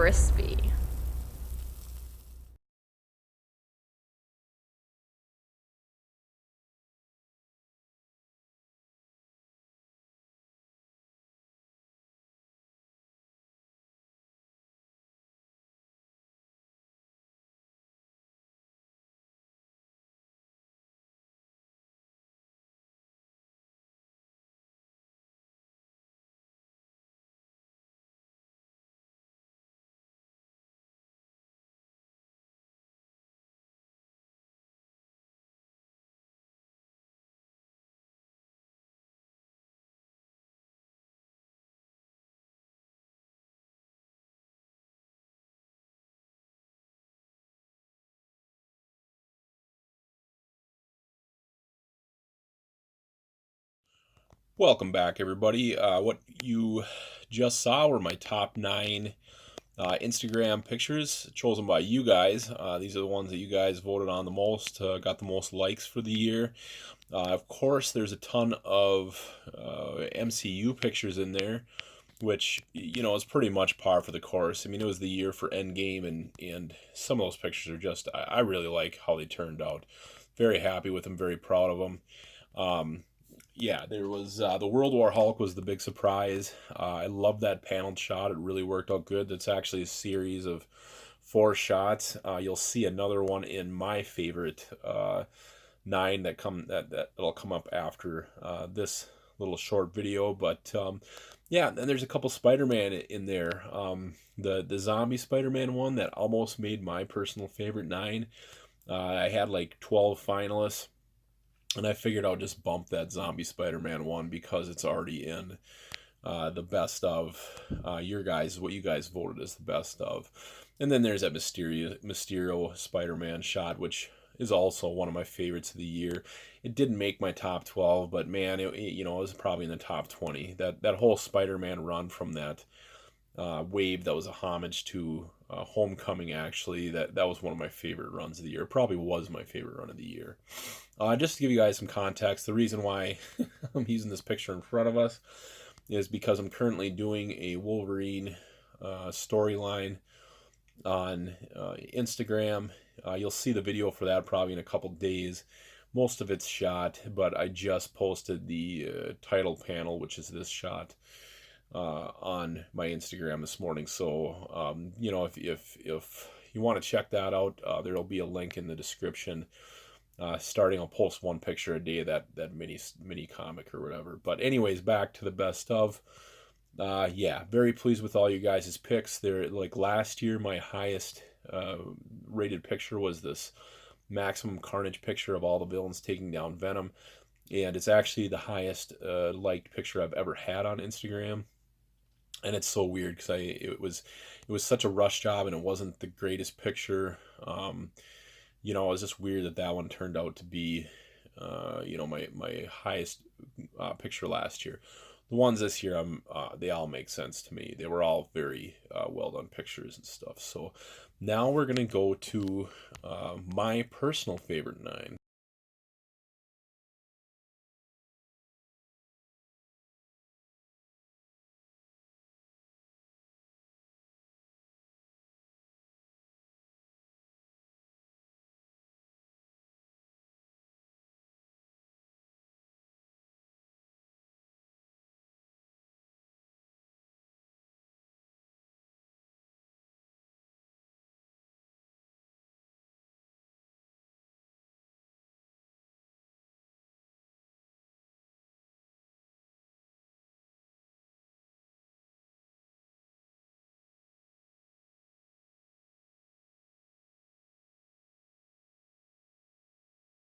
crispy. Welcome back, everybody. What you just saw were my top nine Instagram pictures chosen by you guys. These are the ones that you guys voted on the most, got the most likes for the year. Of course, there's a ton of MCU pictures in there, which is pretty much par for the course. I mean, it was the year for Endgame, and some of those pictures are just I really like how they turned out. Very happy with them. Very proud of them. Yeah, there was the World War Hulk was the big surprise. I love that paneled shot. It really worked out good. That's actually a series of four shots. You'll see another one in my favorite nine that'll come up after this little short video. But yeah, and there's a couple Spider-Man in there. The zombie Spider-Man one that almost made my personal favorite nine. I had like 12 finalists. And I figured I'll just bump that Zombie Spider-Man one because it's already in the best of what you guys voted as the best of. And then there's that Mysterio Spider-Man shot, which is also one of my favorites of the year. It didn't make my top 12, but man, it was probably in the top 20. That whole Spider-Man run from that wave that was a homage to Homecoming. Actually, that was one of my favorite runs of the year. It probably was my favorite run of the year. Just to give you guys some context, the reason why I'm using this picture in front of us is because I'm currently doing a Wolverine storyline on Instagram. You'll see the video for that probably in a couple days. Most of it's shot, but I just posted the title panel, which is this shot, on my Instagram this morning. So, if you want to check that out, there'll be a link in the description. Starting, I'll post one picture a day, that mini comic or whatever. But anyways, back to the best of. Yeah, very pleased with all you guys' picks. They're like last year, my highest rated picture was this Maximum Carnage picture of all the villains taking down Venom, and it's actually the highest liked picture I've ever had on Instagram. And it's so weird because it was such a rush job and it wasn't the greatest picture. It was just weird that one turned out to be, my highest picture last year. The ones this year, they all make sense to me. They were all very well done pictures and stuff. So now we're gonna go to my personal favorite nine.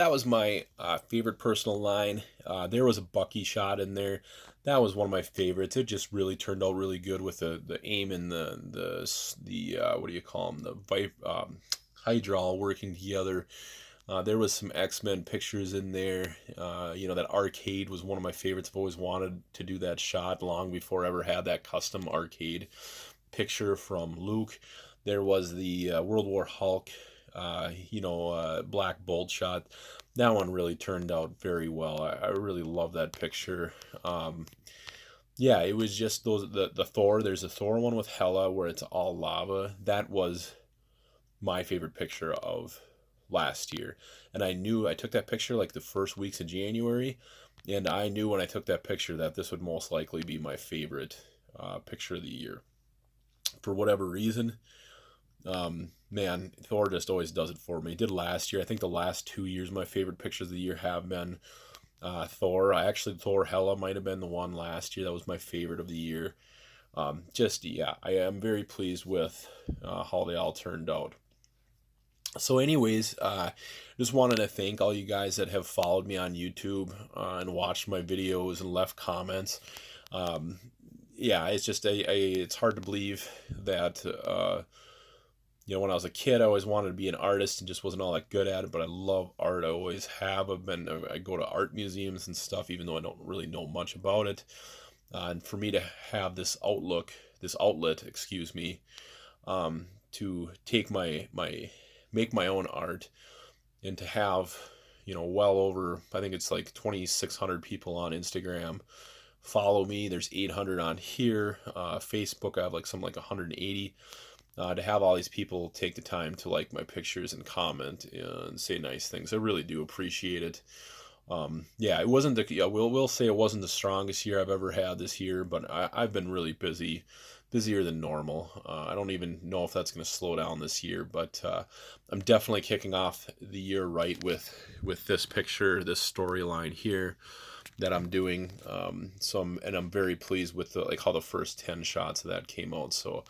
That was my favorite personal line. There was a Bucky shot in there. That was one of my favorites. It just really turned out really good with the aim and the what do you call them, Hydra all working together. There was some X-Men pictures in there. That arcade was one of my favorites. I've always wanted to do that shot long before I ever had that custom arcade picture from Luke. There was the World War Hulk, Black Bolt shot. That one really turned out very well. I really love that picture. Yeah, it was just those the Thor. There's a Thor one with Hela where it's all lava. That was my favorite picture of last year. And I took that picture like the first weeks of January, and I knew when I took that picture that this would most likely be my favorite picture of the year. For whatever reason, man, Thor just always does it for me. He did last year. I think the last 2 years, my favorite pictures of the year have been Thor. Thor Hela might have been the one last year. That was my favorite of the year. Yeah, I am very pleased with how they all turned out. So, anyways, just wanted to thank all you guys that have followed me on YouTube and watched my videos and left comments. Um, yeah, it's just it's hard to believe that when I was a kid, I always wanted to be an artist and just wasn't all that good at it. But I love art. I always have. I go to art museums and stuff, even though I don't really know much about it. And for me to have this outlet, excuse me, to take make my own art, and to have, well over, I think it's like 2,600 people on Instagram follow me. There's 800 on here. Facebook, I have like something like 180. To have all these people take the time to like my pictures and comment and say nice things, I really do appreciate it. Yeah, it wasn't we'll say it wasn't the strongest year I've ever had this year, but I've been really busy, busier than normal. I don't even know if that's going to slow down this year, but I'm definitely kicking off the year right with this picture, this storyline here that I'm doing. And I'm very pleased with how the first 10 shots of that came out. So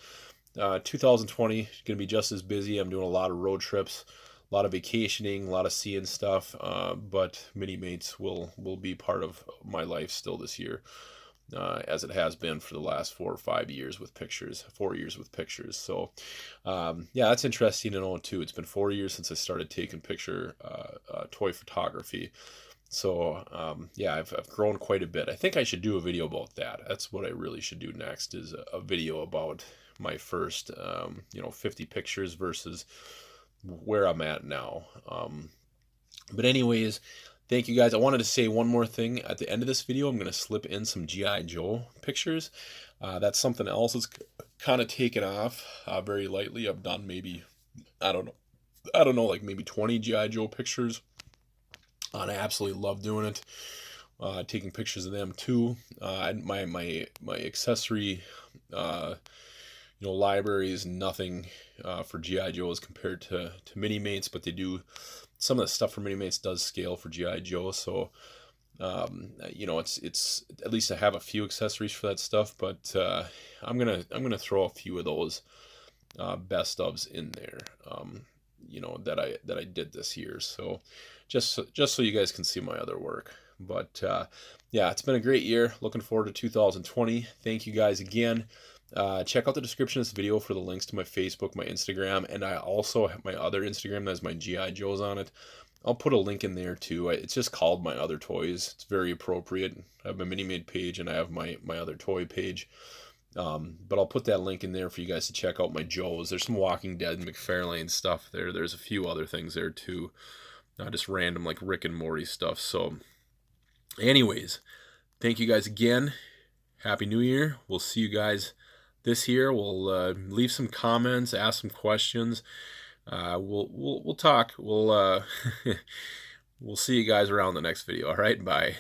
2020 is going to be just as busy. I'm doing a lot of road trips, a lot of vacationing, a lot of seeing stuff. But mini mates will be part of my life still this year, as it has been for the last 4 or 5 years with pictures. 4 years with pictures. So yeah, that's interesting to know too. It's been 4 years since I started taking toy photography. So yeah, I've grown quite a bit. I think I should do a video about that. That's what I really should do next, is a video about my first 50 pictures versus where I'm at now. But anyways, thank you guys. I wanted to say one more thing at the end of this video. I'm going to slip in some G.I. Joe pictures. That's something else that's kind of taken off very lightly. I've done maybe, I don't know, like maybe 20 G.I. Joe pictures. And I absolutely love doing it. Taking pictures of them too. My accessory library is nothing for GI Joe as compared to Mini Mates, but they do, some of the stuff for Mini Mates does scale for GI Joe. So it's at least I have a few accessories for that stuff, but I'm gonna throw a few of those best ofs in there. That I did this year. So just so you guys can see my other work. But yeah, it's been a great year. Looking forward to 2020. Thank you guys again. Check out the description of this video for the links to my Facebook, my Instagram, and I also have my other Instagram that has my G.I. Joes on it. I'll put a link in there too. It's just called My Other Toys. It's very appropriate. I have my Mini-Made page and I have my other toy page. But I'll put that link in there for you guys to check out my Joes. There's some Walking Dead and McFarlane stuff there. There's a few other things there too. Just random like Rick and Morty stuff. So anyways, thank you guys again. Happy New Year. We'll see you guys this year. We'll leave some comments, ask some questions. We'll talk. We'll we'll see you guys around the next video. All right, bye.